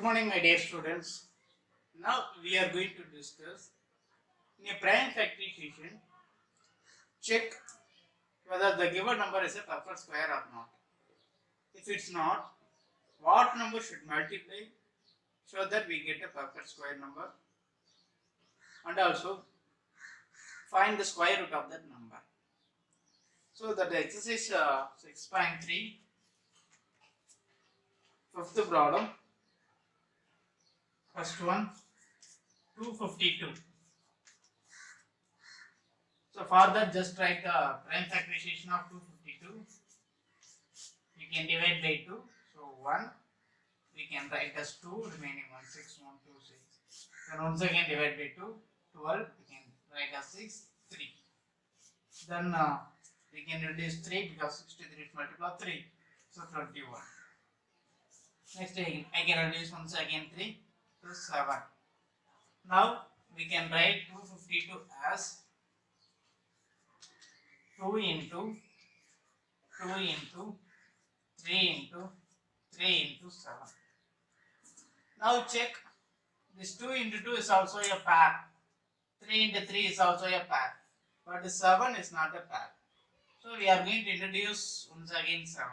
Good morning, my dear students. Now we are going to discuss in a prime factorization. Check whether the given number is a perfect square or not. If it's not, what number should multiply so that we get a perfect square number, and also find the square root of that number. So that exercise 6.3, fifth problem. First one, 252. So for that, just write the prime factorization of 252. You can divide by 2. So 1, we can write as 2, remaining 1, 6, 1, 2, 6. Then once again divide by 2, 12, we can write as 6, 3. Then we can reduce 3 because 63 is multiple of 3. So 21. Next again, I can reduce once again 3, so 7. Now we can write 252 as 2 into 2 into 3 into 3 into 7. Now check, this 2 into 2 is also a pair, 3 into 3 is also a pair, but 7 is not a pair. So we are going to introduce once again 7.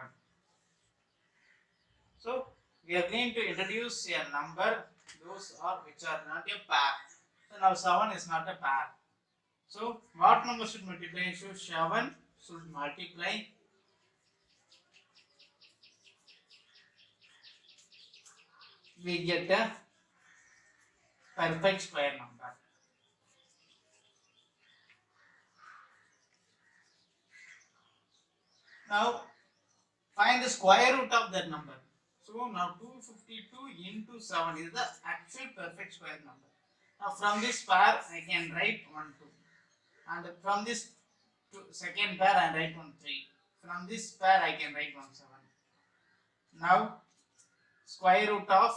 So we are going to introduce a number, those are which are not a pair. So now 7 is not a pair. So what number should multiply? So 7 should multiply we get a perfect square number. Now find the square root of that number. So now 252 into 7 is the actual perfect square number. Now from this pair I can write 1, 2. And from this second pair I write 1, 3. From this pair I can write 1, 7. Now square root of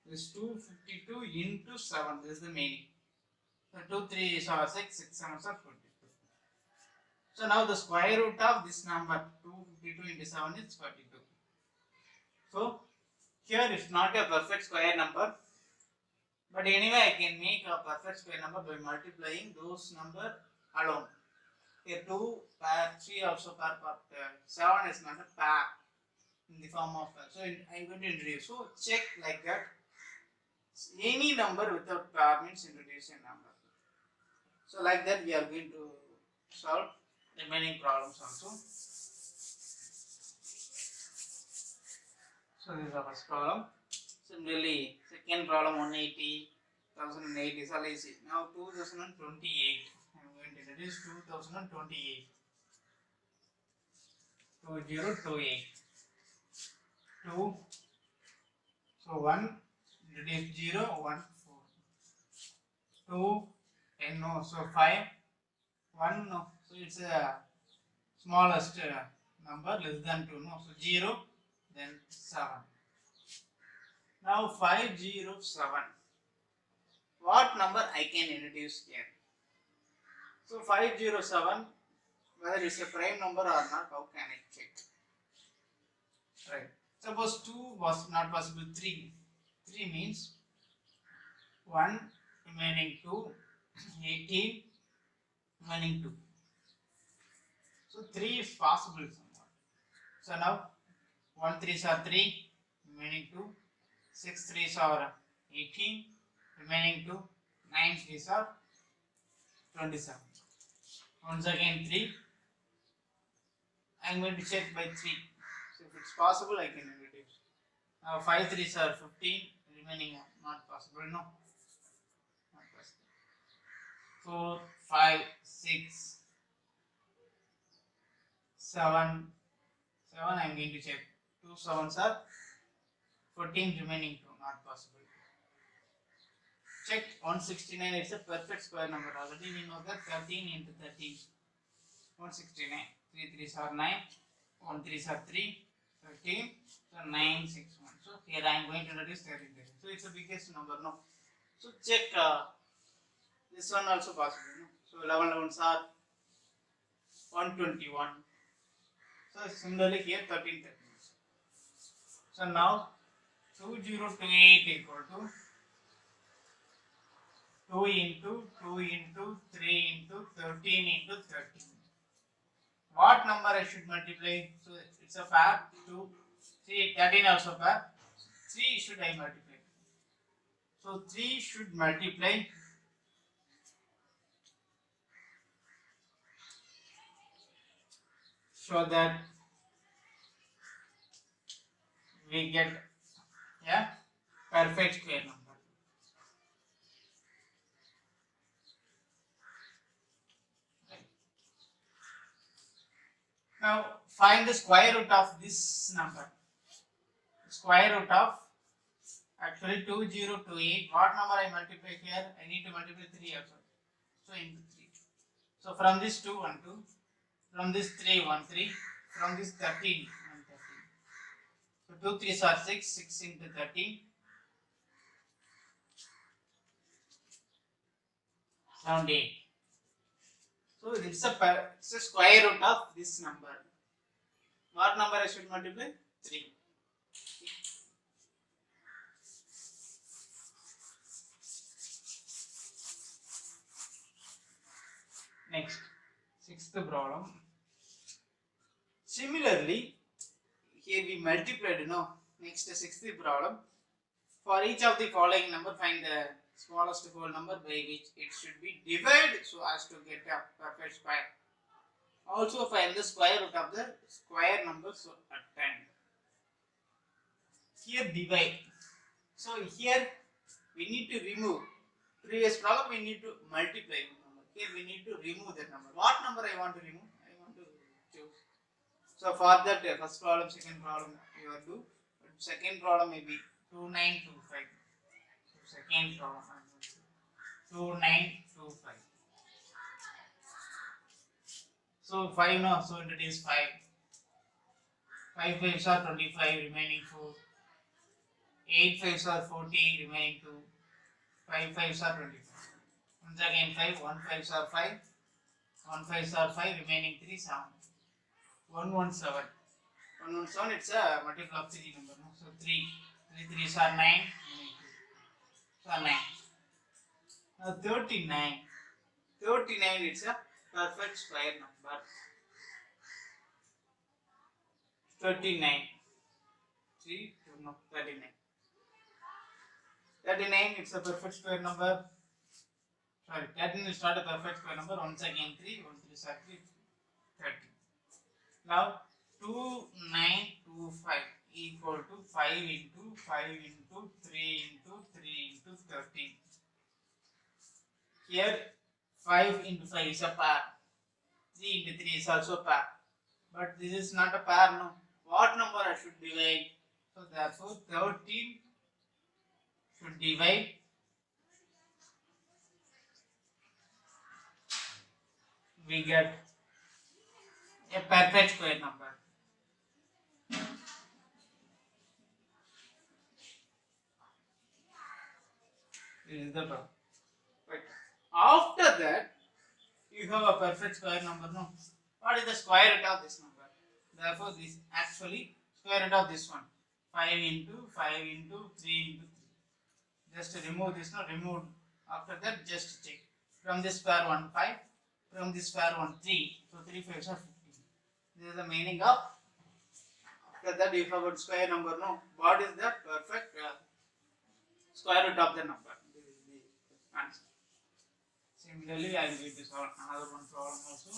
this 252 into 7, this is the meaning. So 2, 3 is 6, 6, 7 is 22. So now the square root of this number 252 into 7 is 42. So here it's not a perfect square number, but anyway I can make a perfect square number by multiplying those number alone. Here 2 pair, 3 also pair, but 7 is not a pair in the form of pair. So I'm going to introduce. So check like that. Any number without pair means introduce a number. So like that we are going to solve remaining problems also. So this is the first problem. Similarly, second problem 180, 1008 is all easy. Now 2028. I am going to introduce 2028. 2028. 2. So 1 reduce 0, 1, 4. 2, 10 no, so 5, 1 no. So it's a smallest number less than 2 no. So 0, then 7. Now 507. What number I can introduce here? So 507, whether it's a prime number or not, how can I check? Right. Suppose 2 was not possible, 3. 3 means 1 remaining 2, 18 remaining 2. So 3 is possible somewhat. So now 1 3s are 3, remaining 2, 6 3s are 18, remaining 2, 9 3s are 27. Once again 3. I am going to check by 3. So if it's possible, I can introduce. Now 5 3s are 15, remaining not possible, no. Not possible. 4, 5, 6, 7, 7 I am going to check. 2 7s are 14, remaining 2, not possible. Check 169, it's a perfect square number. Already we know that 13 into 13, 169. 3 3s are 9, 1 3s are 3, 13, so 9 6 1. So here I am going to introduce 13. So it's the biggest number, no. So check this one also possible, no. So 11 11s are 121. So similarly here 13 13. So now 2028 equal to 2 into 2 into 3 into 13 into 13. What number I should multiply? So it's a pair. 2, 3, 13 also pair. 3 should I multiply? So 3 should multiply so that we get a perfect square number. Now find the square root of this number. Square root of actually 2028. What number I multiply here? I need to multiply 3 also. So into 3. So from this 2 1 2, from this 3 1 3, from this 13 1 13. So 2 3s are 6, 6 into 13. 78. So it's a square root of this number. What number I should multiply? 3. Next, sixth problem. Similarly, here we multiplied, Next, sixth problem. For each of the following number, find the smallest whole number by which it should be divided so as to get a perfect square. Also find the square root of the square number, so at 10. Here divide. So here we need to remove. Previous problem we need to multiply the number. Here we need to remove that number. What number I want to remove? I want to choose. So for that, first problem, second problem you will do. Second problem may be 2925. So second problem 2925. So 5 now, so it is 5. 5 5s are 25, remaining 4. 8 5s are 40, remaining 2. 5 5s are 25. Once again 5, 1 5s are 5. 1 5s are 5, remaining 3, 7. 117. 117, it's a multiple of 3 number. No? So 3. 3 3s are 9, remaining 2. So 9. Now 39. 39, it's a perfect square number. 39. 3, 2, no, 39. 39, it's a perfect square number. Sorry, 13 is not a perfect square number. Once again 3, 1 3 is 3, 30. Now 2925 equal to 5 into 5 into 3 into 3 into 13. Here 5 into 5 is a pair. 3 into 3 is also a pair. But this is not a pair, no. What number I should divide? So therefore 13 should divide we get a perfect square number. This is the problem. Right. After that, you have a perfect square number. No. What is the square root of this number? Therefore, this actually square root of this one. 5 into 5 into 3 into 3. Just remove this. No, remove. After that, just check. From this square 1 5. From this square 1 3. So 3 5s are 15. This is the meaning of. After that, if you have a square number, no. What is the perfect square root of the number? This is the answer. Similarly, I will going to solve another one problem also.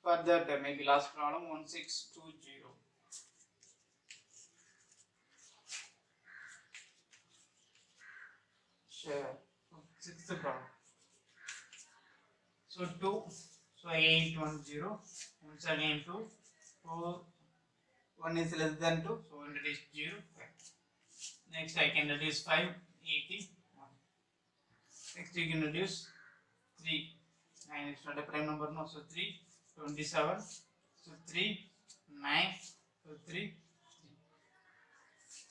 For that, maybe last problem 1620. Sure. Sixth problem. So 2. So 810. Once again 2. 4. 1 is less than 2. So it is 0. Next I can reduce 5. 81. Next you can reduce 3. 9 is not a prime number, no. So 3. 27. So 3. 9. So 3.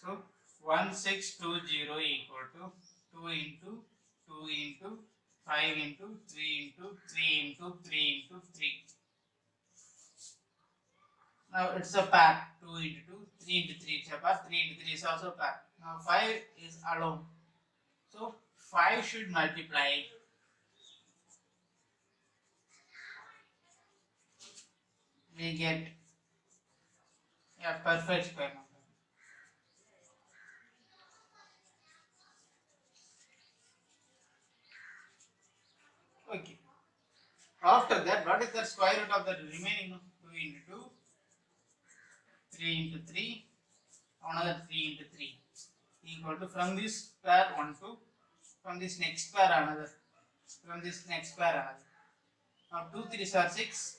So 1620 equal to 2 into 2 into 5 into 3 into 3 into 3 into 3. Now it's a pair. 2 into 2, 3 into 3 is a pair. 3 into 3 is also a pair. Now 5 is alone. So 5 should multiply. We get a perfect square number. Okay. After that, what is the square root of the remaining? 2 into 2, 3 into 3, another 3 into 3 equal to, from this pair 1 2, from this next pair another, from this next pair another. Now 2 3s are 6,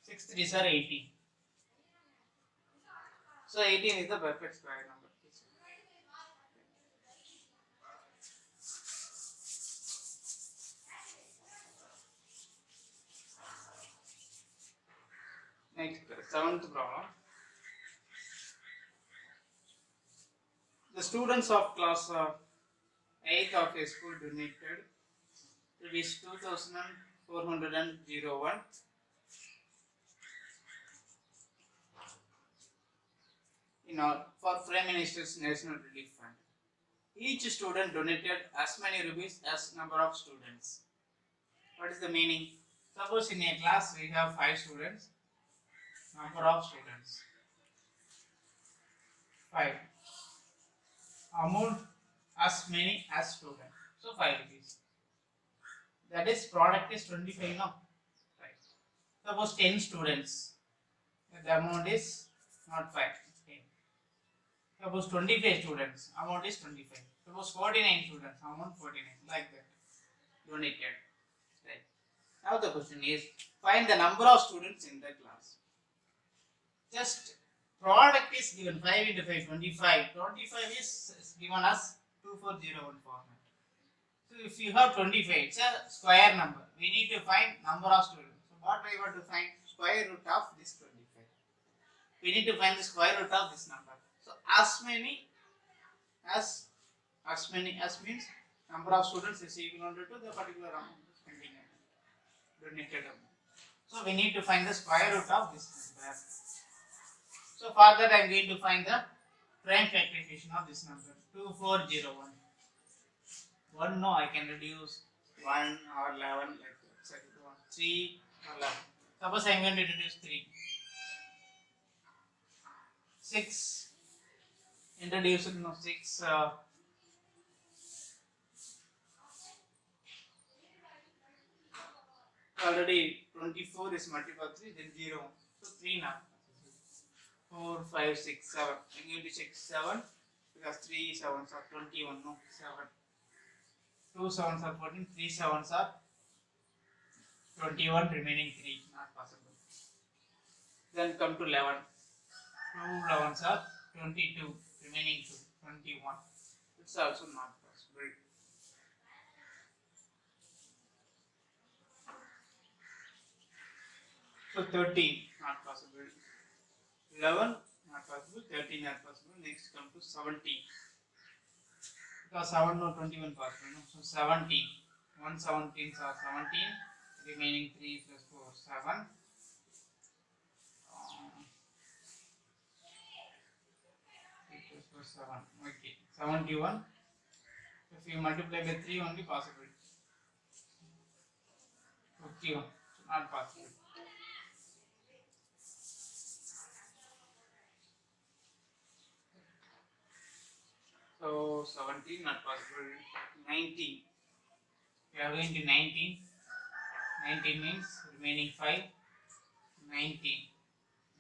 6 3s are 18. So 18 is the perfect square number. Next, seventh problem. The students of class 8th of a school donated rupees 2,401 in all for Prime Minister's National Relief Fund. Each student donated as many rupees as number of students. What is the meaning? Suppose in a class we have 5 students. Number of students 5. Amount as many as students. So 5 rupees. That is product is 25 now. Right. Suppose 10 students. The amount is not 5. 10. Suppose 25 students. Amount is 25. Suppose 49 students. Amount 49. Like that. Donated. Right. Now the question is, find the number of students in the class. Just product is given 5 into 5, 25. 25 is given as 2401 format. So if you have 25, it's a square number. We need to find number of students. So what we want to find? Square root of this 25. We need to find the square root of this number. So as many as means number of students is equal to the particular amount donated amount. So we need to find the square root of this number. So for that I am going to find the prime factorization of this number 2401. 1 no, I can reduce 1 or 11 like that. 3 or 11. Suppose I am going to reduce 3. 6 introduce 6 already 24 is multiplied by 3 then 0. So 3 now. 4, 5, 6, 7. I'm going to check 7 because 3 7s are 21. No, 7. 2 7s are 14. 3 7s are 21. Remaining 3 not possible. Then come to 11. 2 11s are 22. Remaining 2 21. It's also not possible. So 13 not possible. 11 not possible, 13 not possible. Next come to 17. Because 7 no 21 possible. No? So 17. 1 17s are 17. Remaining 3 plus 4 7. 3 plus 4 7. Okay. 71. If you multiply by 3 only possible. 51. Not possible. So 17 not possible. 19. We are going to 19. 19 means remaining 5. 19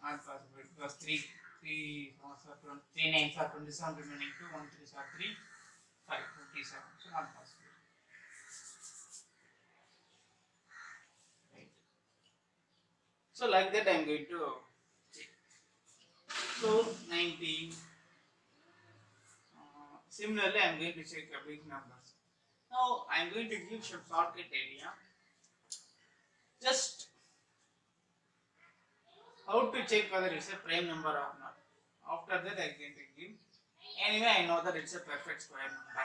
not possible because 3 9s are 27. Remaining 2 1 3s are 3 5 57. So not possible. Right. So like that I am going to check. So 19. Similarly, I am going to check big numbers. Now, I am going to give some shortcut idea. Just how to check whether it's a prime number or not. After that, I am going to give. Anyway, I know that it's a perfect square number.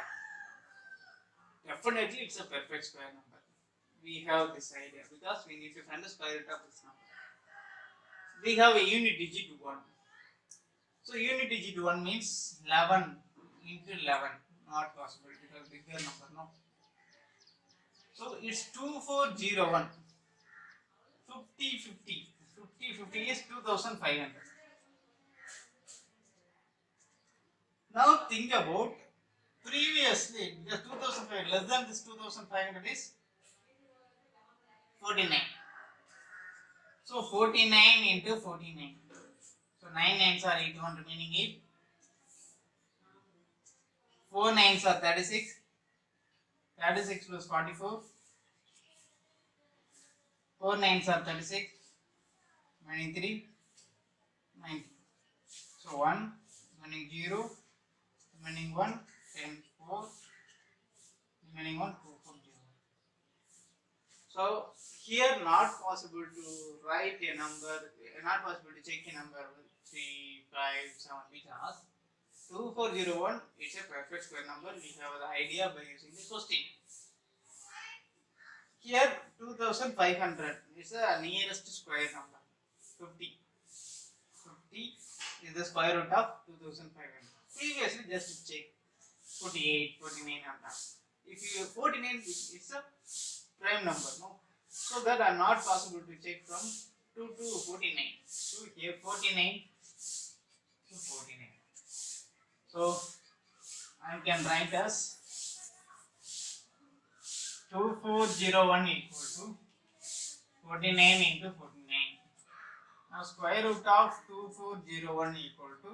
Definitely, it's a perfect square number. We have this idea because we need to find the square root of this number. we have a unit digit 1. So unit digit 1 means 11 into 11. Not possible because bigger number, no. So it's 2401. 50 50. 50 50 is 2500. Now think about previously, because 2500 less than this 2500 is 49. So 49 into 49. So 9 nines are 81 remaining 8. 4 nines are 36. 36 plus 44. 4 nines are 36. Remaining 3. 90. So 1. Remaining 0. Remaining 1. 10. 4. Remaining 1. 2. 4. 0. So here not possible to write a number, not possible to check a number 3, 5, 7 because 2401 is a perfect square number. We have the idea by using this question. Here 2500 is the nearest square number. 50. 50 is the square root of 2500. Previously just check 48, 49 and that. If you 49 it's a prime number, no? So that are not possible to check from 2 to 49. So here 49 to 49. So I can write as 2401 equal to 49 into 49. Now square root of 2401 equal to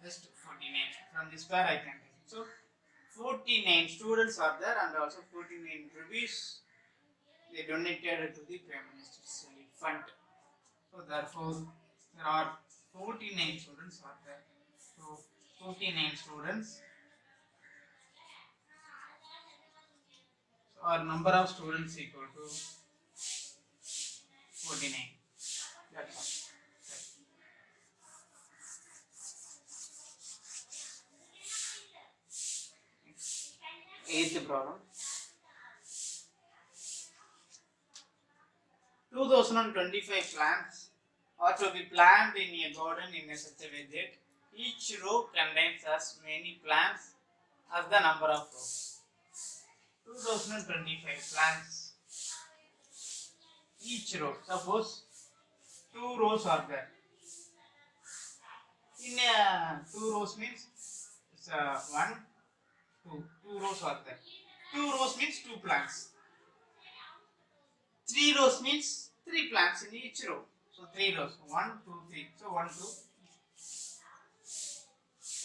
just 49. From this square I can take. So 49 students are there and also 49 rupees they donated to the Prime Minister's Relief Fund. So therefore there are 49 students are there. So 49 students. So our number of students equal to 49. That's all. Eighth problem. 2025 plants are to be planted in a garden in a such a way that each row contains as many plants as the number of rows. 2025 plants. Each row. Suppose 2 rows are there. In 2 rows means it's 1, 2. 2 rows are there. 2 rows means 2 plants. 3 rows means 3 plants in each row. So 3 rows. 1, 2, 3. So 1, 2.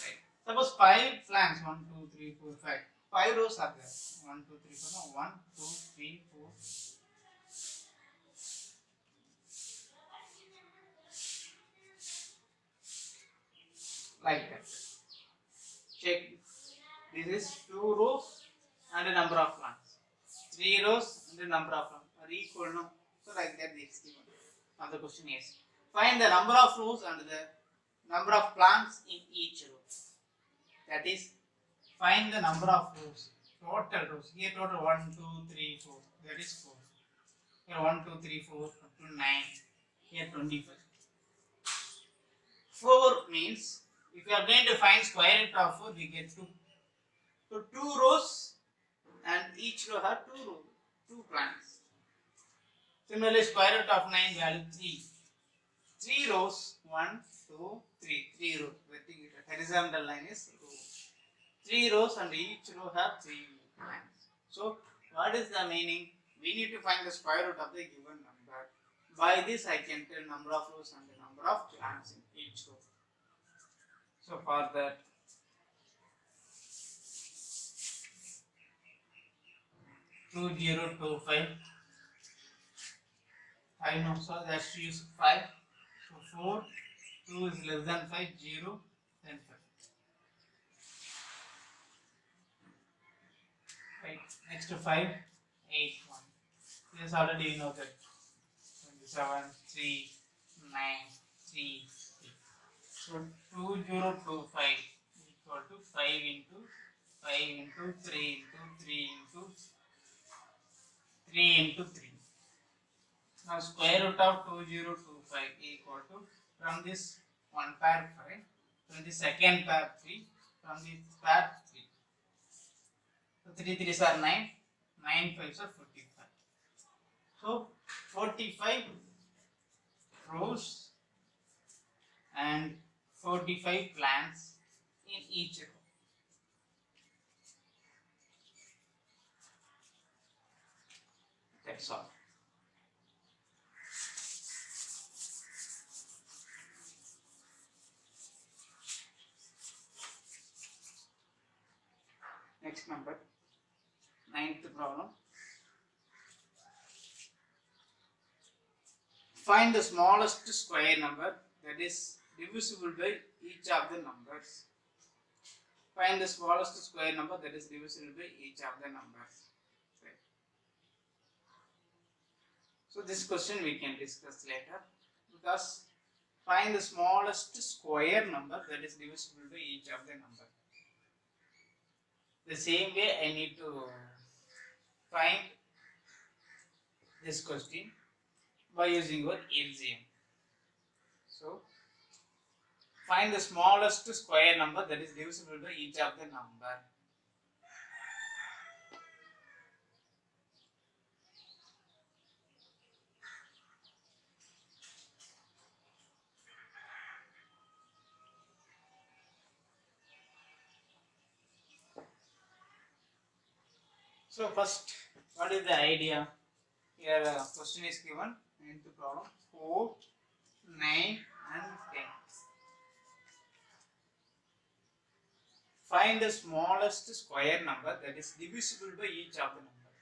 Right. Suppose 5 plants. 1, 2, 3, 4, 5. 5 rows are there. 1, 2, 3, 4. No. 1, 2, 3, 4. Like that. Check. This is 2 rows and a number of plants. 3 rows and a number of plants are equal, no? So like that this is given. Now the question is, find the number of rows and the number of plants in each row. That is, find the number of rows. Total rows. Here total 1, 2, 3, 4. That is 4. Here 1, 2, 3, 4 up to 9. Here 25. 4 means if you are going to find square root of 4, we get 2. So 2 rows and each row have 2 plants. Similarly, square root of 9 value 3. 3 rows, 1, 2, 3. 3 rows. The horizontal line is row. 3 rows and each row have 3 plants. So what is the meaning? We need to find the square root of the given number. By this I can tell number of rows and the number of plants in each row. So for that, two 0, 2, 5. I know, so that's to use 5. So 4, 2 is less than 5, 0, then 5. Right, next to 5, 8, 1. This already you know that. 27, 3, 9, 3, 3. So 2025 equal to 5 into 5 into 3 into 3 into 3 into 3. Now square root of 2025 equal to From this one pair 5. From the second pair 3. From the pair 3. So 3 3s are 9. 9 5s are 45. So 45 rows and 45 plants in each row. That's all. Next number, 9th problem. Find the smallest square number that is divisible by each of the numbers. Find the smallest square number that is divisible by each of the numbers. Right. So this question we can discuss later, because find the smallest square number that is divisible by each of the numbers. The same way I need to find this question by using our LCM. So find the smallest square number that is divisible by each of the number. So first, what is the idea? Here question is given into problem 4, 9 and 10. Find the smallest square number that is divisible by each of the numbers.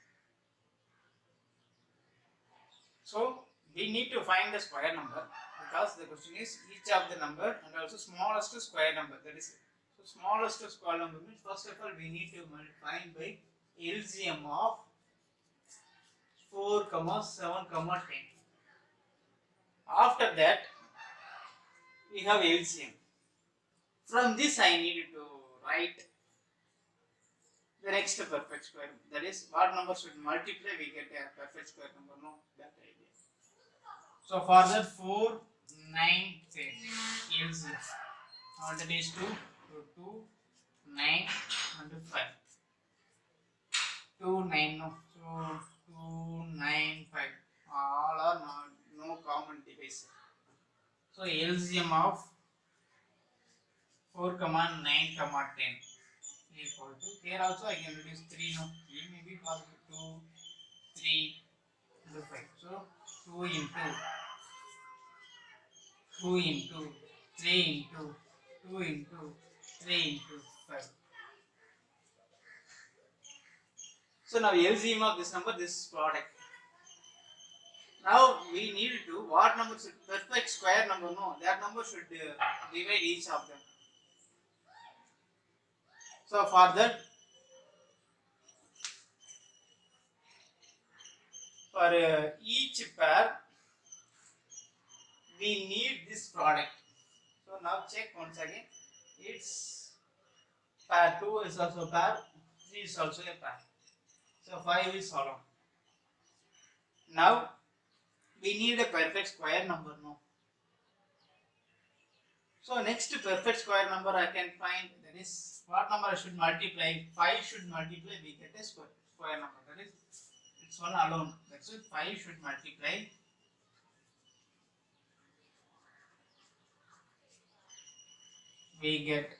So we need to find the square number, because the question is each of the number and also smallest square number. That is, so smallest square number means first of all we need to find by LCM of 4, 7, 10. After that we have LCM. From this I needed to write the next perfect square. That is, what number should multiply we get a perfect square number. No, that idea. So for that 4, 9, 10 LCM. That is 2, 9 and 5. 2, 9, no. So 2, 9, 5. All are no common divisor. So LCM of 4, 9, 10 equal to, here also I can reduce 3, no. 3 may be possible, 2, 3 and 5. So 2 into 2 into 3 into 2 into 3 into 5. So now LCM of this number, this product. Now we need to, what number should perfect square number? No, that number should divide each of them. So for that, for each pair, we need this product. So now check once again. It's pair 2 is also a pair, 3 is also a pair. So 5 is hollow. Now we need a perfect square number. No. So next perfect square number I can find, that is what number I should multiply. 5 should multiply, we get a square number. That is, it's one alone. That's it. 5 should multiply. We get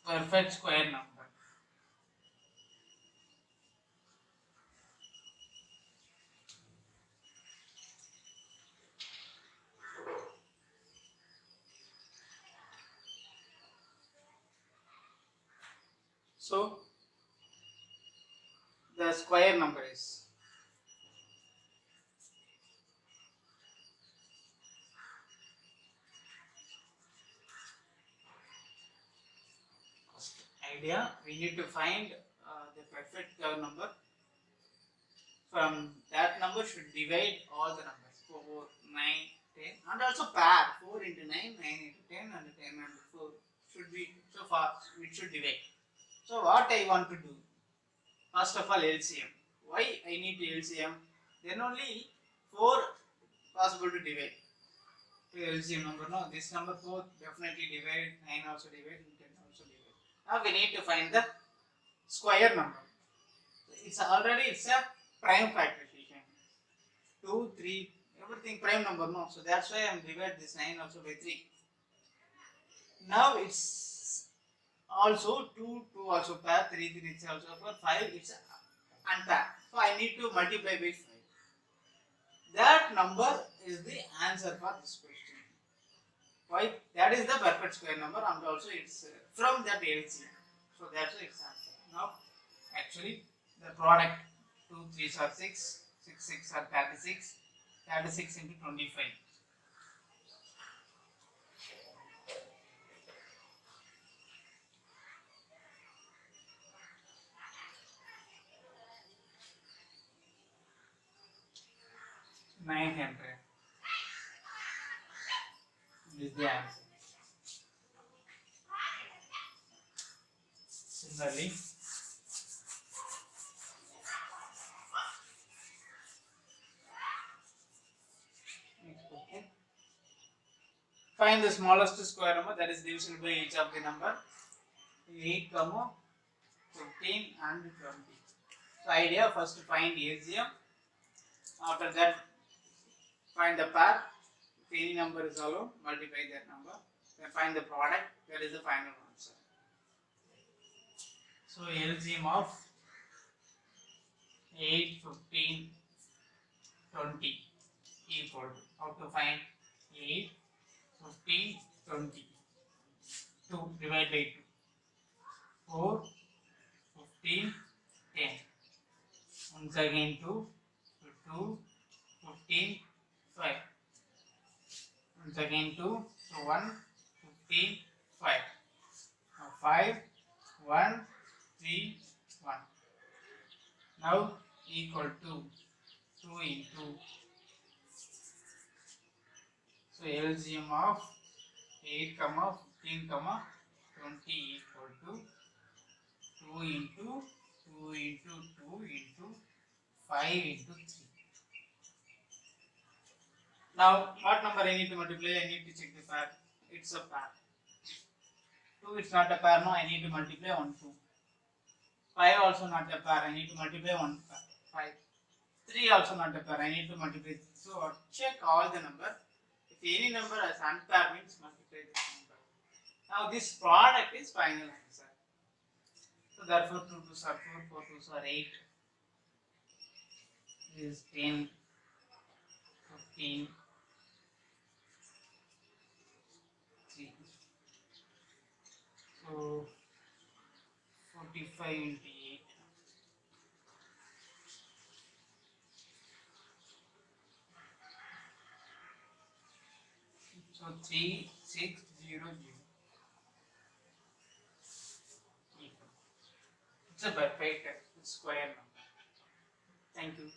perfect square number. So the square number is idea. We need to find the perfect number. From that number should divide all the numbers 4, 9, 10 and also pair 4 into 9, 9 into 10 and 10 and 4 should be, so far it should divide. So what I want to do, first of all LCM. Why I need to LCM? Then only 4 possible to divide. LCM number. No, this number both definitely divide, 9 also divide, 10 also divide. Now we need to find the square number. It's already a prime factorization. 2, 3, everything prime number, no. So that's why I am divide this 9 also by 3. Now it's also 2, 2 also pair, 3, 3 is also pair, 5 it's unpair. So I need to multiply by 5. That number is the answer for this question. Why? That is the perfect square number and also it's from that LCM. So that's its answer. Now, actually, the product 2 3s are 6, 6 6 are 36, 36 into 25. $900 is the answer. Similarly, next question. Find the smallest square number that is divisible by each of the number 8, 15 and 20. So idea, first find LCM. After that, find the pair. If any number is hollow, multiply that number. Then find the product. That is the final answer. So LCM of 8, 15, 20 equal to, how to find 8, 15, 20. 2 divided by 2. 4, 15, 10. Once again 2, 2, 15, 5. Once again 2, so 1, 15, 5. Now 5, 1, 3, 1. Now equal to 2 into. So LCM of 8, 15, 20 equal to 2 into 2 into 2 into 5 into 3. Now, what number I need to multiply? I need to check the pair. It's a pair. 2 it's not a pair, no, I need to multiply 1, 2. 5 also not a pair, I need to multiply 1 pair. 5. 3 also not a pair, I need to multiply 3. So, check all the number. If any number as unpair means multiply this number. Now, this product is final answer. So, therefore, 2 2s are 4, 4 2s are 8. This is 10, 15, 3. So, 45 into 8. So 3600. It's a perfect square number. Thank you.